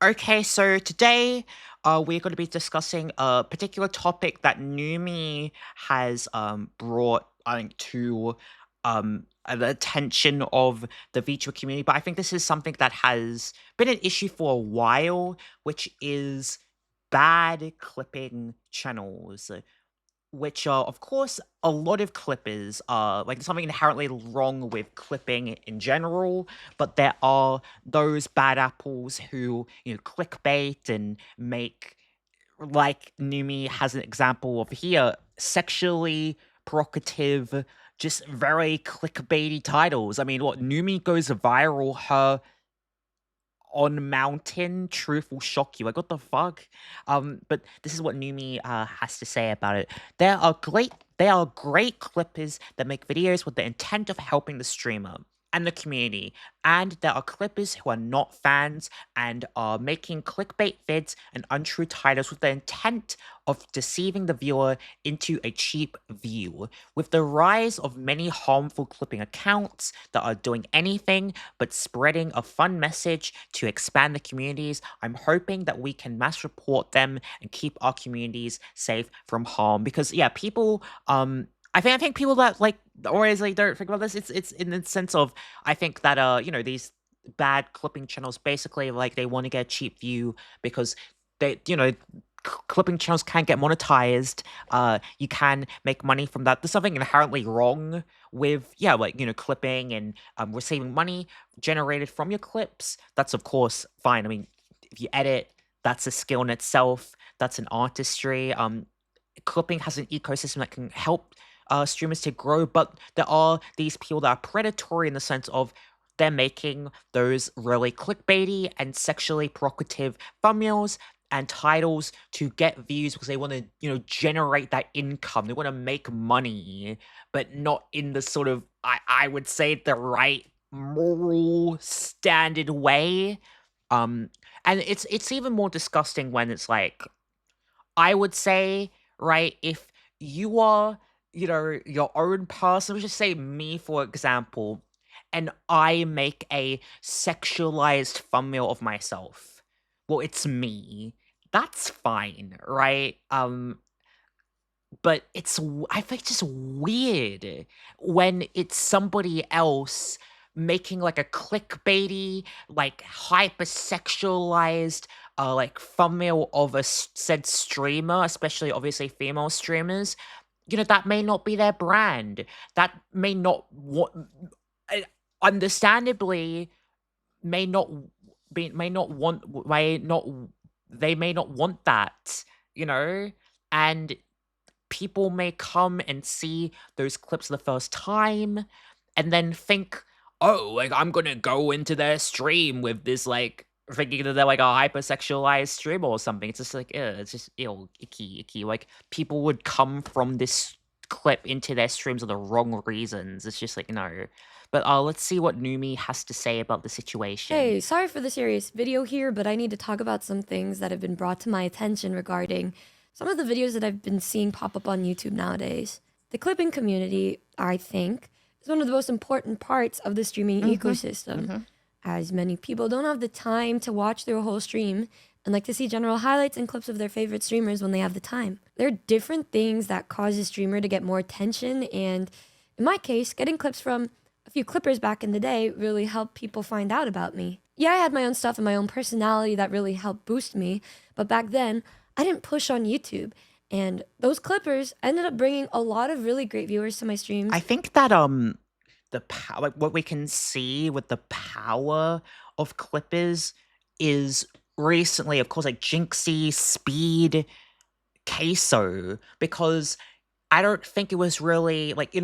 Okay, so today we're going to be discussing a particular topic that Numi has brought, I think, to the attention of the Vtuber community. But I think this is something that has been an issue for a while, which is bad clipping channels. Which are, of course, a lot of clippers are like, there's something inherently wrong with clipping in general, but there are those bad apples who, clickbait and make, like Numi has an example of here, sexually provocative, just very clickbaity titles. I mean, what Numi goes viral, her on mountain truth will shock you. Like, what the fuck? But this is what Numi has to say about it. They are great clippers that make videos with the intent of helping the streamer and the community. And there are clippers who are not fans and are making clickbait vids and untrue titles with the intent of deceiving the viewer into a cheap view. With the rise of many harmful clipping accounts that are doing anything but spreading a fun message to expand the communities, I'm hoping that we can mass report them and keep our communities safe from harm. Because yeah, people I think people that like always like don't think about this. It's in the sense of, I think that these bad clipping channels basically like they want to get a cheap view because they clipping channels can get monetized. You can make money from that. There's something inherently wrong with, yeah, like, clipping and receiving money generated from your clips. That's of course fine. I mean, if you edit, that's a skill in itself. That's an artistry. Clipping has an ecosystem that can help streamers to grow, but there are these people that are predatory in the sense of they're making those really clickbaity and sexually provocative thumbnails and titles to get views because they want to, generate that income. They want to make money, but not in the sort of, I would say, the right moral standard way. And it's even more disgusting when it's like, I would say, right, if you are, your own person, let's just say me, for example, and I make a sexualized thumbnail of myself. Well, it's me. That's fine, right? But I think it's just weird when it's somebody else making like a clickbaity, like hypersexualized, like thumbnail of said streamer, especially obviously female streamers. That may not be their brand. That may not what, understandably, may not may not want, may not, they may not want that, and people may come and see those clips for the first time and then think, oh, like, I'm gonna go into their stream with this, like, thinking that they're like a hypersexualized streamer or something. It's just like, it's just ill, icky. Like, people would come from this clip into their streams for the wrong reasons. It's just like, no. But let's see what Numi has to say about the situation. Hey, sorry for the serious video here, but I need to talk about some things that have been brought to my attention regarding some of the videos that I've been seeing pop up on YouTube nowadays. The clipping community, I think, is one of the most important parts of the streaming ecosystem, as many people don't have the time to watch their whole stream and like to see general highlights and clips of their favorite streamers when they have the time. There are different things that cause a streamer to get more attention, and in my case, getting clips from a few clippers back in the day really helped people find out about me. Yeah, I had my own stuff and my own personality that really helped boost me, but back then, I didn't push on YouTube. And those clippers ended up bringing a lot of really great viewers to my I streams. think that the power, like, what we can see with the power of clippers is recently, of course, like Jinxie, Speed, Queso, because I don't think it was really like,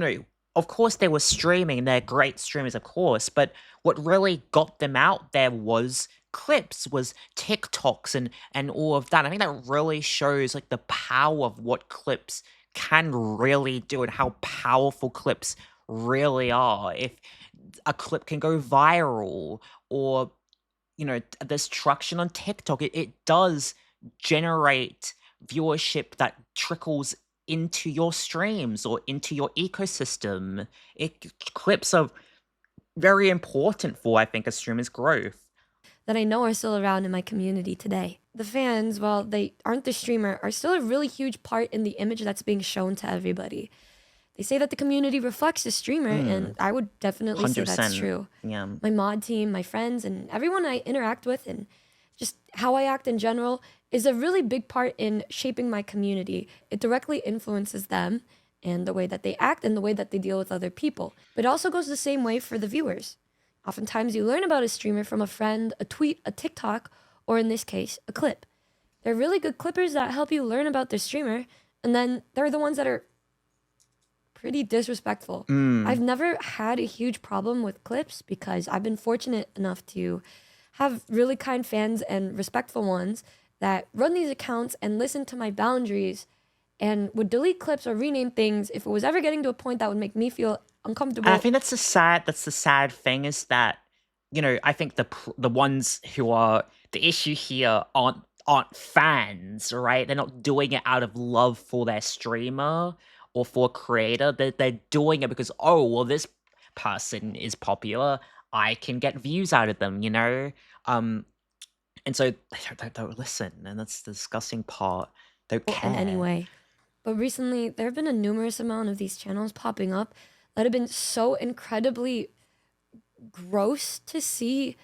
of course they were streaming, they're great streamers, of course, but what really got them out there was clips, was TikToks and all of that. I think that really shows like the power of what clips can really do and how powerful clips really are. If a clip can go viral, or there's traction on TikTok, it does generate viewership that trickles into your streams or into your ecosystem. Clips are very important for, I think, a streamer's growth. that I know are still around in my community today. The fans, while they aren't the streamer, are still a really huge part in the image that's being shown to everybody. They say that the community reflects the streamer, and I would definitely say that's 100%. true. Yeah. My mod team, my friends, and everyone I interact with, and just how I act in general, is a really big part in shaping my community. It directly influences them and the way that they act and the way that they deal with other people. But it also goes the same way for the viewers. Oftentimes, you learn about a streamer from a friend, a tweet, a TikTok, or in this case, a clip. They're really good clippers that help you learn about the streamer, and then they're the ones that are pretty disrespectful. I've never had a huge problem with clips because I've been fortunate enough to have really kind fans and respectful ones that run these accounts and listen to my boundaries and would delete clips or rename things if it was ever getting to a point that would make me feel uncomfortable. And I think that's the sad thing is that, I think the ones who are the issue here aren't fans, right? They're not doing it out of love for their streamer or for a creator. They're doing it because, oh, well, this person is popular. I can get views out of them, and so they don't listen, and that's the disgusting part. Don't In any care. way. But recently, there have been a numerous amount of these channels popping up that have been so incredibly gross to see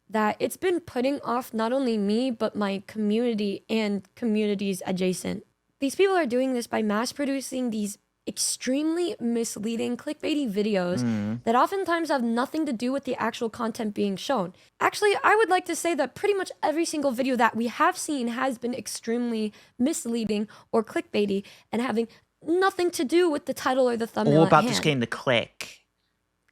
that it's been putting off not only me, but my community and communities adjacent. These people are doing this by mass producing these extremely misleading clickbaity videos that oftentimes have nothing to do with the actual content being shown. Actually, I would like to say that pretty much every single video that we have seen has been extremely misleading or clickbaity and having nothing to do with the title or the thumbnail All about at just hand. getting the click.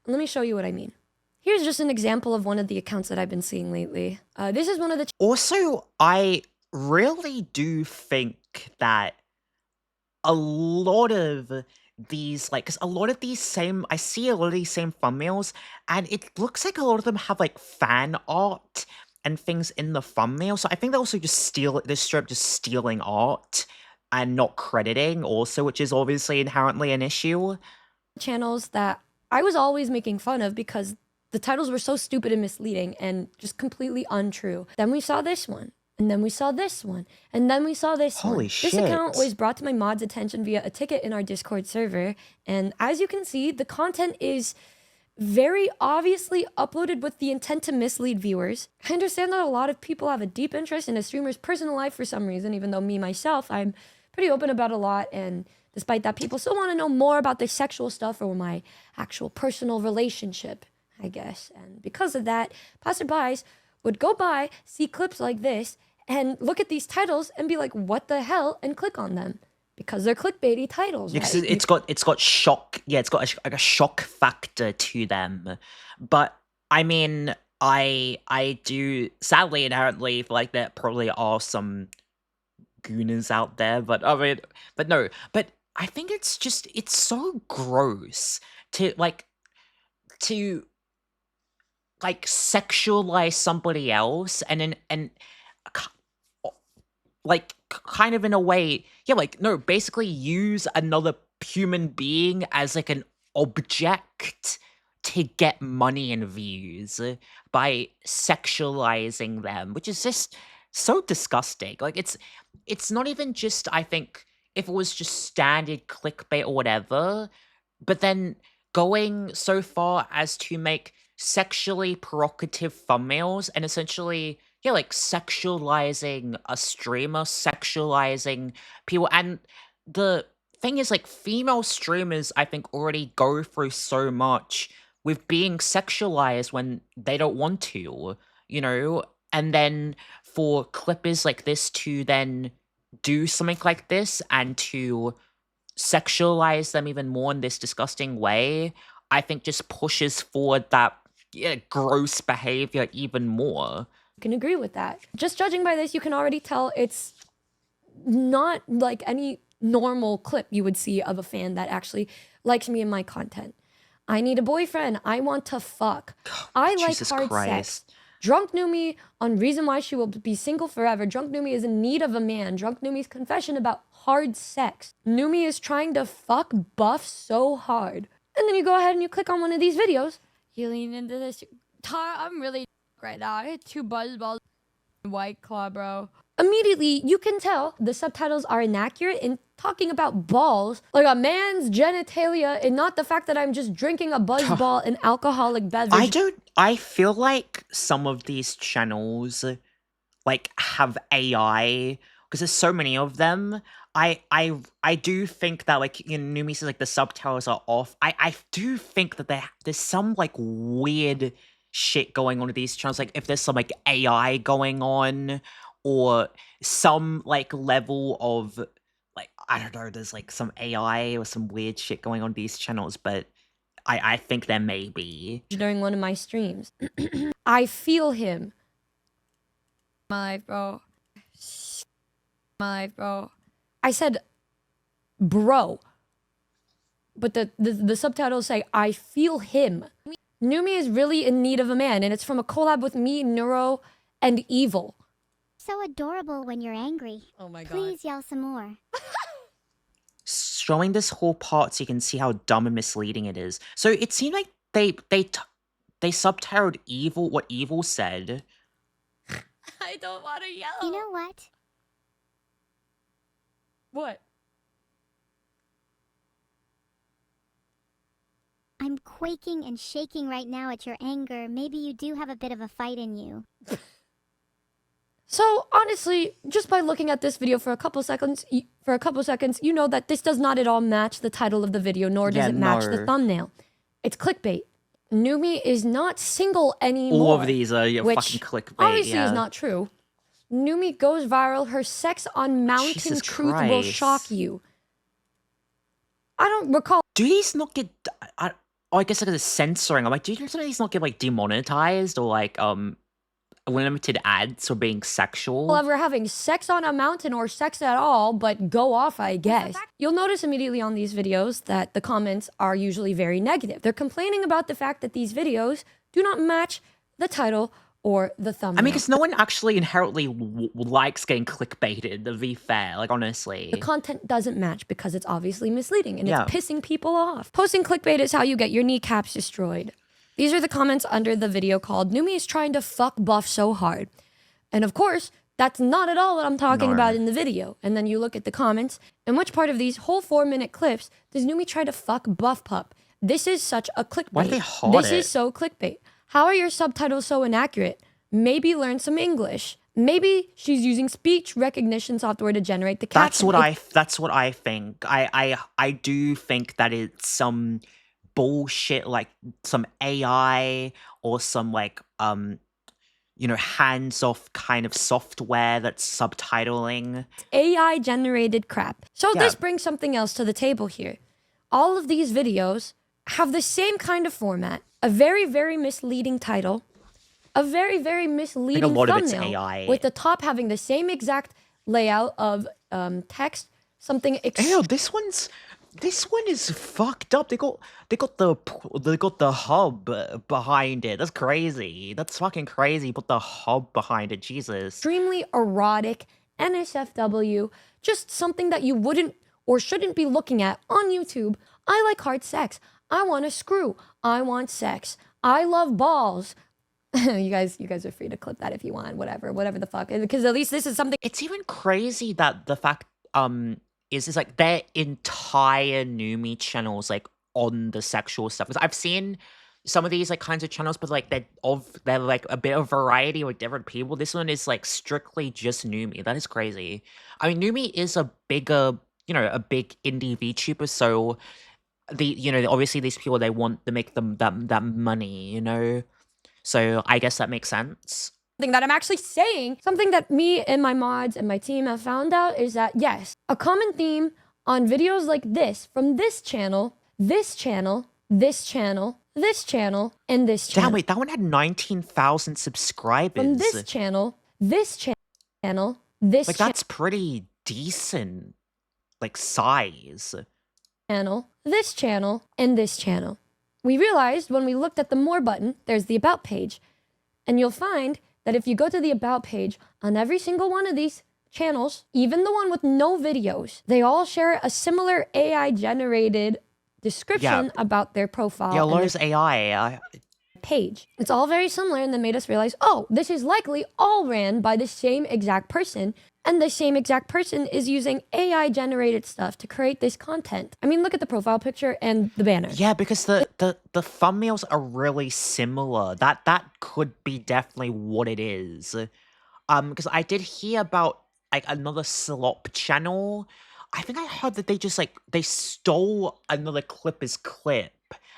Let me show you what I mean. Here's just an example of one of the accounts that I've been seeing lately. This is one of the Also, I really do think that a lot of these, like, 'cause a lot of these I see a lot of these same thumbnails, and it looks like a lot of them have, like, fan art and things in the thumbnail, so I think they're also they're straight up just stealing art and not crediting also, which is obviously inherently an issue. channels that I was always making fun of because the titles were so stupid and misleading and just completely untrue. Then we saw this one. And then we saw this one. And then we saw this one. Holy This account shit. was brought to my mod's attention via a ticket in our Discord server. And as you can see, the content is very obviously uploaded with the intent to mislead viewers. I understand that a lot of people have a deep interest in a streamer's personal life for some reason, even though me, myself, I'm pretty open about a lot. And despite that, people still want to know more about their sexual stuff or my actual personal relationship, I guess. And because of that, passerbys would go by, see clips like this, and look at these titles and be like, what the hell, and click on them. Because they're clickbaity titles, Because right? it's got shock. Yeah, it's got like a shock factor to them. But I mean, I do sadly inherently feel like there probably are some gooners out there. But I mean, but no. But I think it's so gross to to sexualize somebody else and kind of in a way, yeah, no, basically use another human being as like an object to get money and views by sexualizing them, which is just so disgusting. Like it's not even just, I think, if it was just standard clickbait or whatever, but then going so far as to make sexually provocative thumbnails and essentially, yeah, like sexualizing a streamer, sexualizing people. And the thing is, like, female streamers, I think, already go through so much with being sexualized when they don't want to, and then for clippers like this to then do something like this and to sexualize them even more in this disgusting way, I think just pushes forward that, yeah, gross behavior even more. Can agree with that. Just judging by this, you can already tell it's not like any normal clip you would see of a fan that actually likes me and my content. I need a boyfriend. I want to fuck. I like Jesus hard Christ. sex. Drunk Numi on reason why she will be single forever. Drunk Numi is in need of a man. Drunk Numi's confession about hard sex. Numi is trying to fuck Buff so hard. And then you go ahead and you click on one of these videos. You lean into this. Tar, I'm really right now. I had 2 buzzballs and White Claw, bro. Immediately, you can tell the subtitles are inaccurate in talking about balls, like a man's genitalia, and not the fact that I'm just drinking a buzzball and alcoholic beverage. I feel like some of these channels, like, have AI, because there's so many of them. I do think that, like, you know, Numi says, like, the subtitles are off. I do think that there's some, like, weird shit going on with these channels. Like, if there's some, like, AI going on, or some, like, level of, like, I don't know, there's, like, some AI or some weird shit going on these channels, but I think there may be. During one of my streams. I feel him. My bro. My bro. I said, bro. But the subtitles say, I feel him. Numi is really in need of a man, and it's from a collab with me, Neuro, and Evil. So adorable when you're angry. Oh my god. Please yell some more. Showing this whole part so you can see how dumb and misleading it is. So it seemed like they subtitled Evil, what Evil said. I don't want to yell. You know what? What? I'm quaking and shaking right now at your anger. Maybe you do have a bit of a fight in you. So honestly, just by looking at this video for a couple seconds, you know that this does not at all match the title of the video, nor does it match the thumbnail. It's clickbait. Numi is not single anymore. All of these are fucking clickbait. Obviously is not true. Numi goes viral. Her sex on Mountain Jesus Truth will Christ. shock you. I don't recall. Do these not get? I guess like the censoring. I'm like, do some of these not get like demonetized or like limited ads for being sexual? Ever having sex on a mountain or sex at all, but go off, I guess. You'll notice immediately on these videos that the comments are usually very negative. They're complaining about the fact that these videos do not match the title or the thumbnail. I mean, because no one actually inherently likes getting clickbaited, to be fair, like, honestly. The content doesn't match because it's obviously misleading and it's pissing people off. Posting clickbait is how you get your kneecaps destroyed. These are the comments under the video called Numi is trying to fuck Buff so hard. And of course, that's not at all what I'm talking about in the video. And then you look at the comments, in which part of these whole 4-minute clips does Numi try to fuck Buff Pup? This is such a clickbait. Why do they hide This it? is so clickbait. How are your subtitles so inaccurate? Maybe learn some English. Maybe she's using speech recognition software to generate the caption. That's what I think. I do think that it's some bullshit, like some AI or some like you know, hands-off kind of software that's subtitling. AI generated crap. So this brings something else to the table here. All of these videos have the same kind of format, a very, very misleading title, a very, very misleading thumbnail, of it's AI. with the top having the same exact layout of text, something. Ew, this one is fucked up. They got the hub behind it. That's crazy. That's fucking crazy. Put the hub behind it. Jesus. Extremely erotic, NSFW, just something that you wouldn't or shouldn't be looking at on YouTube. I like hard sex. I want to screw. I want sex. I love balls. you guys are free to clip that if you want. Whatever the fuck. Because at least this is something. It's even crazy that the fact is like their entire Numi channels like on the sexual stuff. Because I've seen some of these like kinds of channels, but like they're like a bit of variety with different people. This one is like strictly just Numi. That is crazy. I mean, Numi is a bigger, you know, a big indie VTuber, so obviously these people, they want to make them that money, you know. So I guess that makes sense. Something that I'm actually saying, something that me and my mods and my team have found out is that, yes, a common theme on videos like this, from this channel, this channel, this channel, this channel, and this channel. Damn, wait, that one had 19,000 subscribers. From this channel, this channel, this like, that's pretty decent, like, size. Channel, this channel, and this channel. We realized when we looked at the More button, there's the About page. And you'll find that if you go to the About page, on every single one of these channels, even the one with no videos, they all share a similar AI-generated description about their profile. Yeah, Laura's AI. page. It's all very similar, and then made us realize, oh, this is likely all ran by the same exact person, and the same exact person is using AI generated stuff to create this content. I mean, look at the profile picture and the banner. Yeah, because the thumbnails are really similar. That could be definitely what it is. Because I did hear about like another slop channel. I think I heard that they stole another clipper's clip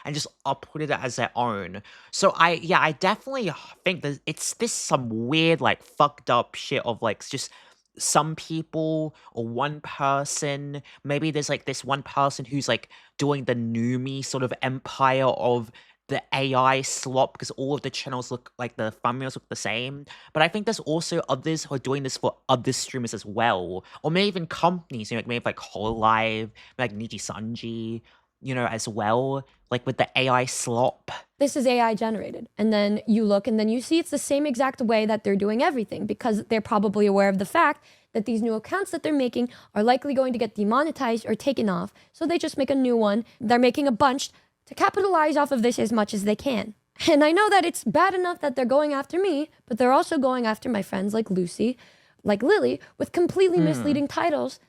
and just uploaded it as their own. So I definitely think that it's this some weird like fucked up shit of like just some people or one person. Maybe there's like this one person who's like doing the Numi sort of empire of the AI slop because all of the channels look like the thumbnails look the same. But I think there's also others who are doing this for other streamers as well. Or maybe even companies, like maybe like Hololive, like Niji Sanji, as well. Like with the AI slop. This is AI generated. And then you look and then you see it's the same exact way that they're doing everything, because they're probably aware of the fact that these new accounts that they're making are likely going to get demonetized or taken off. So they just make a new one. They're making a bunch to capitalize off of this as much as they can. And I know that it's bad enough that they're going after me, but they're also going after my friends like Lucy, like Lily, with completely misleading titles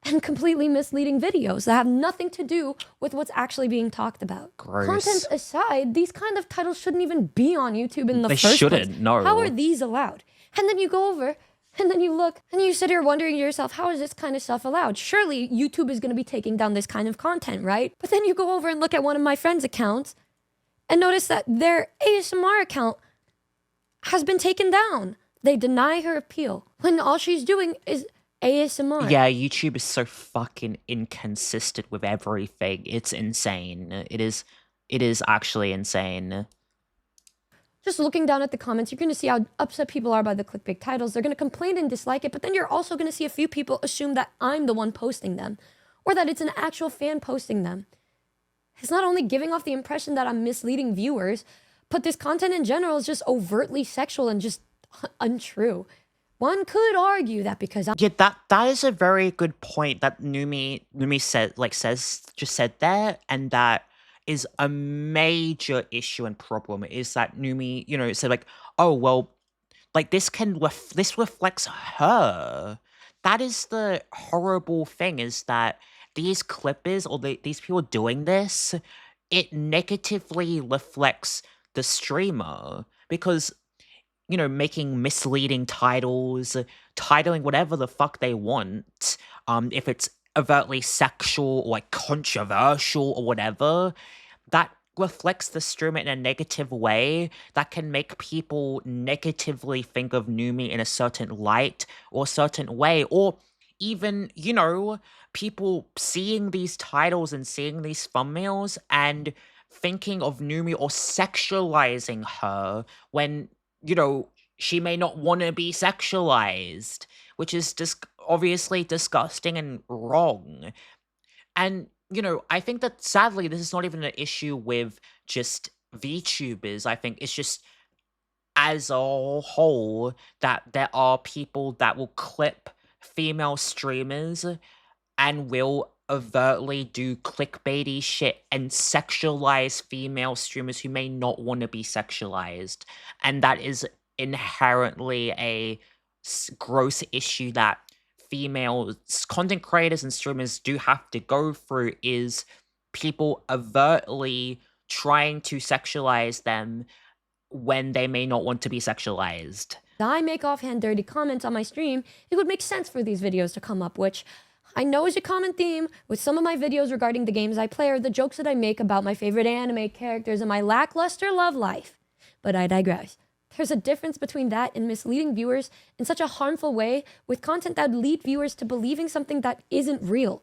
and completely misleading videos that have nothing to do with what's actually being talked about. Gross. Content aside, these kind of titles shouldn't even be on YouTube in the first place. They shouldn't, no. How are these allowed? And then you go over and then you look and you sit here wondering to yourself, how is this kind of stuff allowed? Surely YouTube is going to be taking down this kind of content, right? But then you go over and look at one of my friends' accounts and notice that their ASMR account has been taken down. They deny her appeal when all she's doing is ASMR. Yeah, YouTube is so fucking inconsistent with everything. It's insane. It is actually insane. Just looking down at the comments, you're going to see how upset people are by the clickbait titles. They're going to complain and dislike it, but then you're also going to see a few people assume that I'm the one posting them, or that it's an actual fan posting them. It's not only giving off the impression that I'm misleading viewers, but this content in general is just overtly sexual and just untrue. One could argue that because Yeah, that is a very good point that Numi said there, and that is a major issue and problem, is that Numi, said like, oh well, like this reflects her. That is the horrible thing, is that these clippers or these people doing this, it negatively reflects the streamer, because making misleading titles, titling whatever the fuck they want, if it's overtly sexual or like controversial or whatever, that reflects the streamer in a negative way that can make people negatively think of Numi in a certain light or certain way, or even, people seeing these titles and seeing these thumbnails and thinking of Numi or sexualizing her when she may not want to be sexualized, which is just obviously disgusting and wrong. And, I think that sadly, this is not even an issue with just VTubers. I think it's just as a whole that there are people that will clip female streamers and will overtly do clickbaity shit and sexualize female streamers who may not want to be sexualized. And that is inherently a gross issue that female content creators and streamers do have to go through, is people overtly trying to sexualize them when they may not want to be sexualized. I make offhand dirty comments on my stream, it would make sense for these videos to come up, which I know is a common theme with some of my videos regarding the games I play or the jokes that I make about my favorite anime characters and my lackluster love life. But I digress. There's a difference between that and misleading viewers in such a harmful way with content that would lead viewers to believing something that isn't real.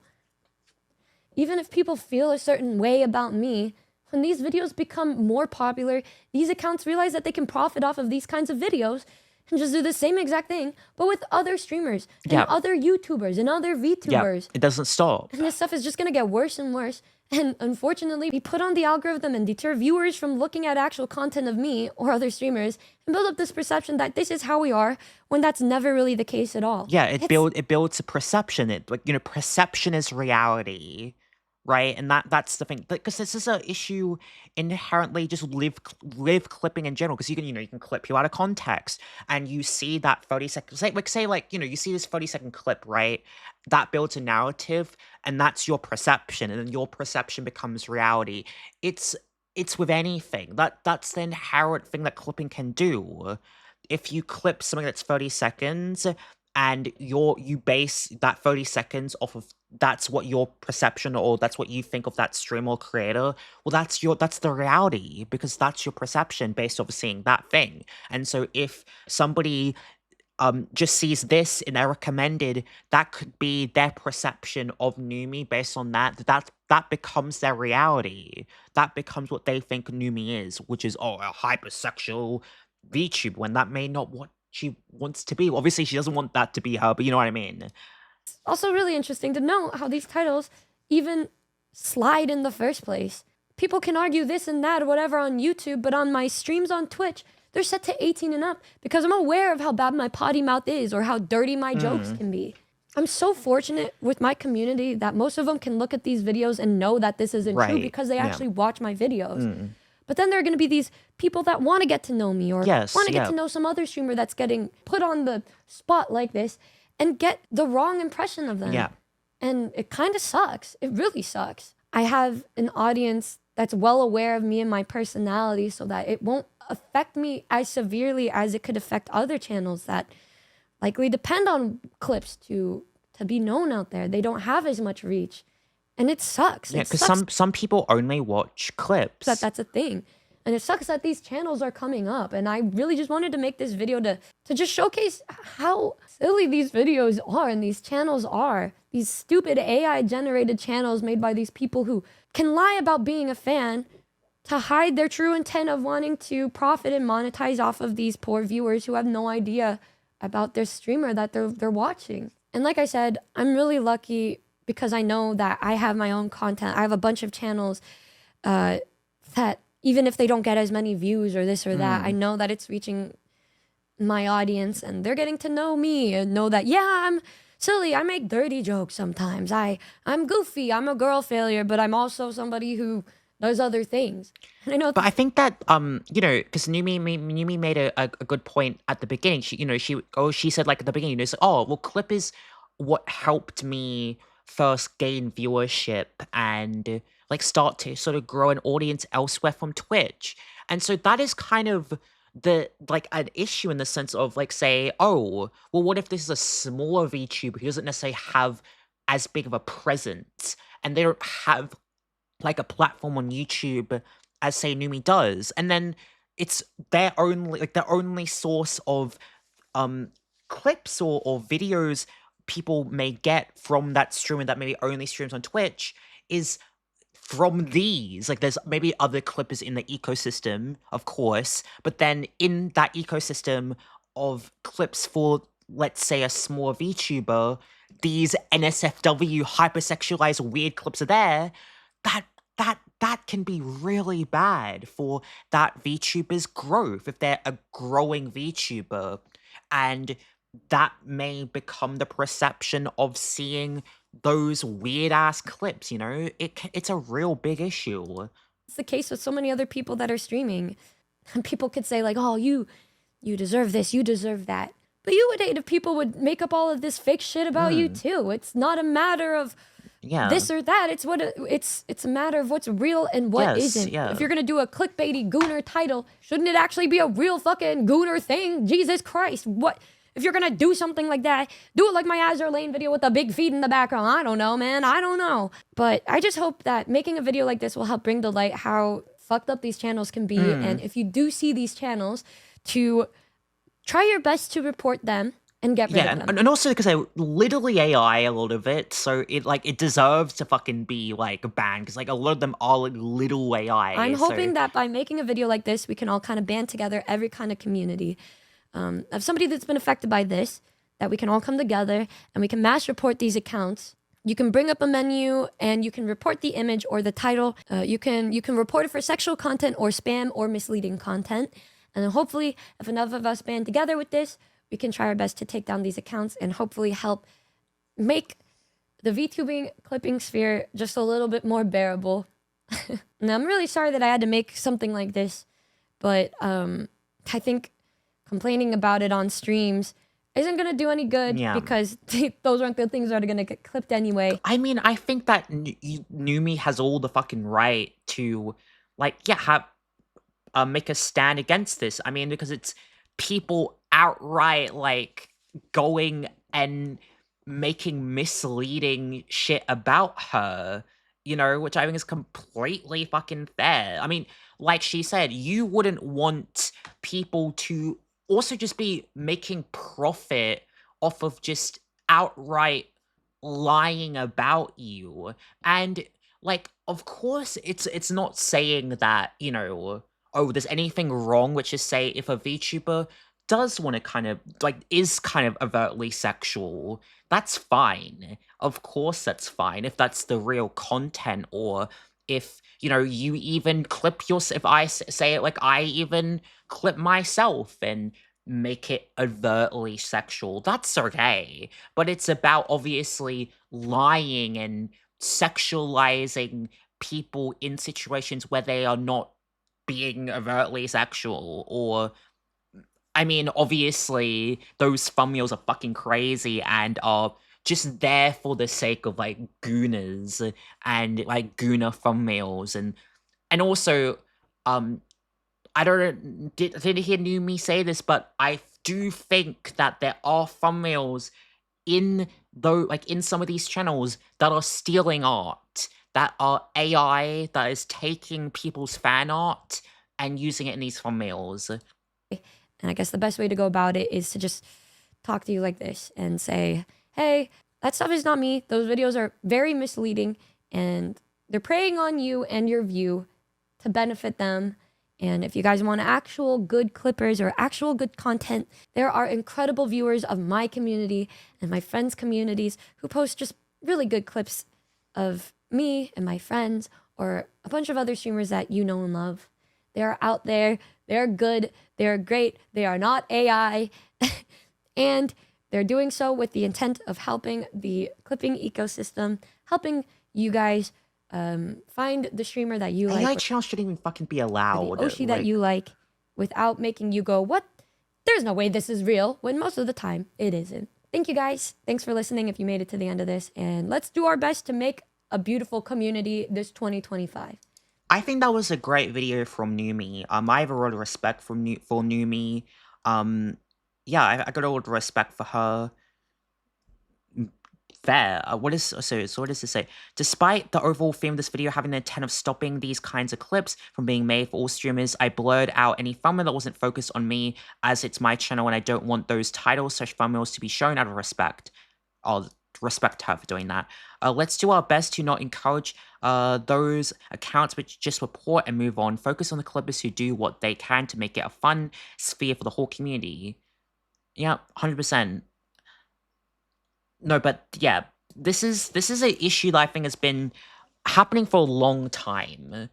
Even if people feel a certain way about me, when these videos become more popular, these accounts realize that they can profit off of these kinds of videos and just do the same exact thing, but with other streamers and other YouTubers and other VTubers. Yeah, it doesn't stop. And this stuff is just going to get worse and worse. And unfortunately, we put on the algorithm and deter viewers from looking at actual content of me or other streamers and build up this perception that this is how we are, when that's never really the case at all. Yeah, it builds a perception. Perception is reality, right? And that's the thing, because this is an issue inherently just live clipping in general. Because you can clip you out of context, and you see that 30 second, say like you see this 30-second clip, right? That builds a narrative, and that's your perception, and then your perception becomes reality. It's it's with anything. That's the inherent thing that clipping can do. If you clip something that's 30 seconds and you base that 30 seconds off of that's what your perception, or that's what you think of that streamer or creator, well that's the reality, because that's your perception based off of seeing that thing. And so if somebody just sees this in their recommended, that could be their perception of Numi based on that becomes their reality. That becomes what they think Numi is, which is a hypersexual VTuber, when that may not what she wants to be. Obviously, she doesn't want that to be her, but you know what I mean. Also really interesting to know how these titles even slide in the first place. People can argue this and that or whatever on YouTube, but on my streams on Twitch, they're set to 18 and up because I'm aware of how bad my potty mouth is or how dirty my jokes can be. I'm so fortunate with my community that most of them can look at these videos and know that this isn't true because they actually watch my videos. But then there are going to be these people that want to get to know me or want to get to know some other streamer that's getting put on the spot like this and get the wrong impression of them. And it kind of sucks. It really sucks. I have an audience that's well aware of me and my personality so that it won't affect me as severely as it could affect other channels that likely depend on clips to be known out there. They don't have as much reach. And it sucks. Yeah, because some people only watch clips. That's a thing. And it sucks that these channels are coming up. And I really just wanted to make this video to just showcase how silly these videos are and these channels are. These stupid AI-generated channels made by these people who can lie about being a fan to hide their true intent of wanting to profit and monetize off of these poor viewers who have no idea about their streamer that they're watching. And like I said, I'm really lucky because I know that I have my own content. I have a bunch of channels that even if they don't get as many views or this or that, I know that it's reaching my audience and they're getting to know me and know that, yeah, I'm silly. I make dirty jokes sometimes. I'm goofy. I'm a girl failure, but I'm also somebody who does other things. And I know, but I think that because Numi made a good point at the beginning. She said like at the beginning, it's like, oh well, clip is what helped me first gain viewership and like start to sort of grow an audience elsewhere from Twitch. And so that is kind of an issue in the sense of like, say, oh well, what if this is a smaller VTuber who doesn't necessarily have as big of a presence and they don't have like a platform on YouTube as say Numi does, and then it's their only source of clips or videos people may get from that streamer that maybe only streams on Twitch is from these. Like there's maybe other clippers in the ecosystem, of course, but then in that ecosystem of clips for, let's say, a small VTuber, these NSFW hypersexualized weird clips are there. That can be really bad for that VTuber's growth if they're a growing VTuber, and that may become the perception of seeing those weird ass clips. It's a real big issue. It's the case with so many other people that are streaming. And people could say like, oh, you deserve this, you deserve that. But you would hate if people would make up all of this fake shit about you too. It's not a matter of this or that. It's a matter of what's real and what isn't. If you're gonna do a clickbaity gooner title, shouldn't it actually be a real fucking gooner thing? Jesus Christ, what? If you're gonna do something like that, do it like my Azure Lane video with the big feet in the background. I don't know, man. I don't know. But I just hope that making a video like this will help bring to light how fucked up these channels can be. And if you do see these channels, to try your best to report them and get rid of them. And also because they're literally AI, a lot of it, so it deserves to fucking be like banned, because like a lot of them are like little AI. I'm hoping that by making a video like this, we can all kind of band together, every kind of community of somebody that's been affected by this, that we can all come together and we can mass report these accounts. You can bring up a menu and you can report the image or the title. You can report it for sexual content or spam or misleading content. And then hopefully, if enough of us band together with this, we can try our best to take down these accounts and hopefully help make the VTubing clipping sphere just a little bit more bearable. And I'm really sorry that I had to make something like this, but I think complaining about it on streams isn't gonna do any good Yeah. because those aren't the things that are gonna get clipped anyway. I mean, I think that Numi has all the fucking right to, like, yeah, have make a stand against this. I mean, because it's people outright like going and making misleading shit about her, you know, which I think is completely fucking fair. I mean, like she said, you wouldn't want people to also just be making profit off of just outright lying about you. And like, of course, it's not saying that, you know, oh, there's anything wrong, which is say if a VTuber does want to kind of like is kind of overtly sexual, that's fine. Of course that's fine if that's the real content, or if, you know, you even clip your if I say it like I even clip myself and make it overtly sexual, that's okay. But it's about obviously lying and sexualizing people in situations where they are not being overtly sexual. Or I mean, obviously those thumbnails are fucking crazy and are just there for the sake of like gooners and like gooner thumbnails. And also I don't know, did hear Numi say this, but I do think that there are thumbnails in though like in some of these channels that are stealing art, that are AI that is taking people's fan art and using it in these thumbnails. And I guess the best way to go about it is to just talk to you like this and say, hey, that stuff is not me. Those videos are very misleading and they're preying on you and your view to benefit them. And if you guys want actual good clippers or actual good content, there are incredible viewers of my community and my friends' communities who post just really good clips of me and my friends or a bunch of other streamers that you know and love. They are out there. They're good. They're great. They are not AI. And they're doing so with the intent of helping the clipping ecosystem, helping you guys find the streamer that you AI like, channels shouldn't even fucking be or allowed. the Oshi that you like, without making you go, what? There's no way this is real, when most of the time it isn't. Thank you guys. Thanks for listening if you made it to the end of this. And let's do our best to make a beautiful community this 2025. I think that was a great video from Numi. I have a lot of respect for Numi. Yeah, I got a lot of respect for her. Fair. What is so what does this say? Despite the overall theme of this video having the intent of stopping these kinds of clips from being made for all streamers, I blurred out any thumbnail that wasn't focused on me, as it's my channel and I don't want those titles/thumbnails to be shown out of respect. I'll respect her for doing that. Let's do our best to not encourage those accounts which just report and move on. Focus on the clippers who do what they can to make it a fun sphere for the whole community. Yeah, 100%. No, but yeah, this is an issue that I think has been happening for a long time.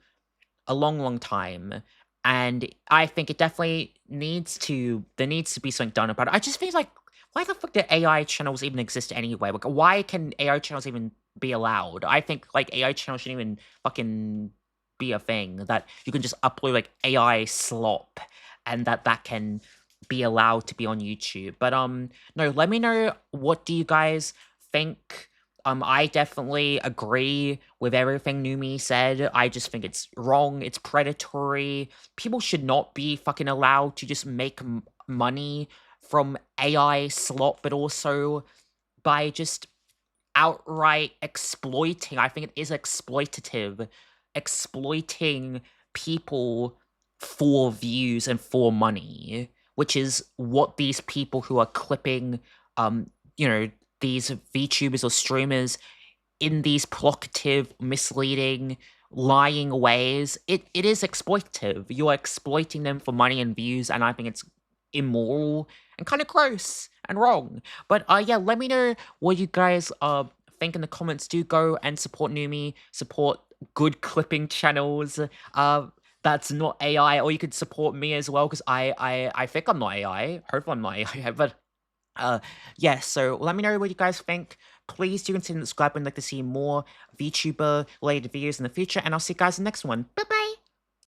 A long time. And I think it definitely needs to be something done about it. I just feel like, why the fuck do AI channels even exist anyway? Like, why can AI channels even be allowed? I think like AI channels shouldn't even fucking be a thing, that you can just upload like AI slop and that can be allowed to be on YouTube. But no, let me know, what do you guys think? I definitely agree with everything Numi said. I just think it's wrong. It's predatory. People should not be fucking allowed to just make money from AI slop, but also by just outright exploiting. I think it is exploitative, exploiting people for views and for money, which is what these people who are clipping, you know, these VTubers or streamers in these provocative, misleading, lying ways. It is exploitative. You're exploiting them for money and views, and I think it's immoral and kind of gross and wrong. But yeah, let me know what you guys think in the comments. Do go and support Numi, support good clipping channels. That's not AI, or you could support me as well, because I think I'm not AI. Hopefully I'm not AI, but Yeah, so let me know what you guys think. Please do consider subscribing. I'd like to see more VTuber related videos in the future, and I'll see you guys in the next one. Bye bye.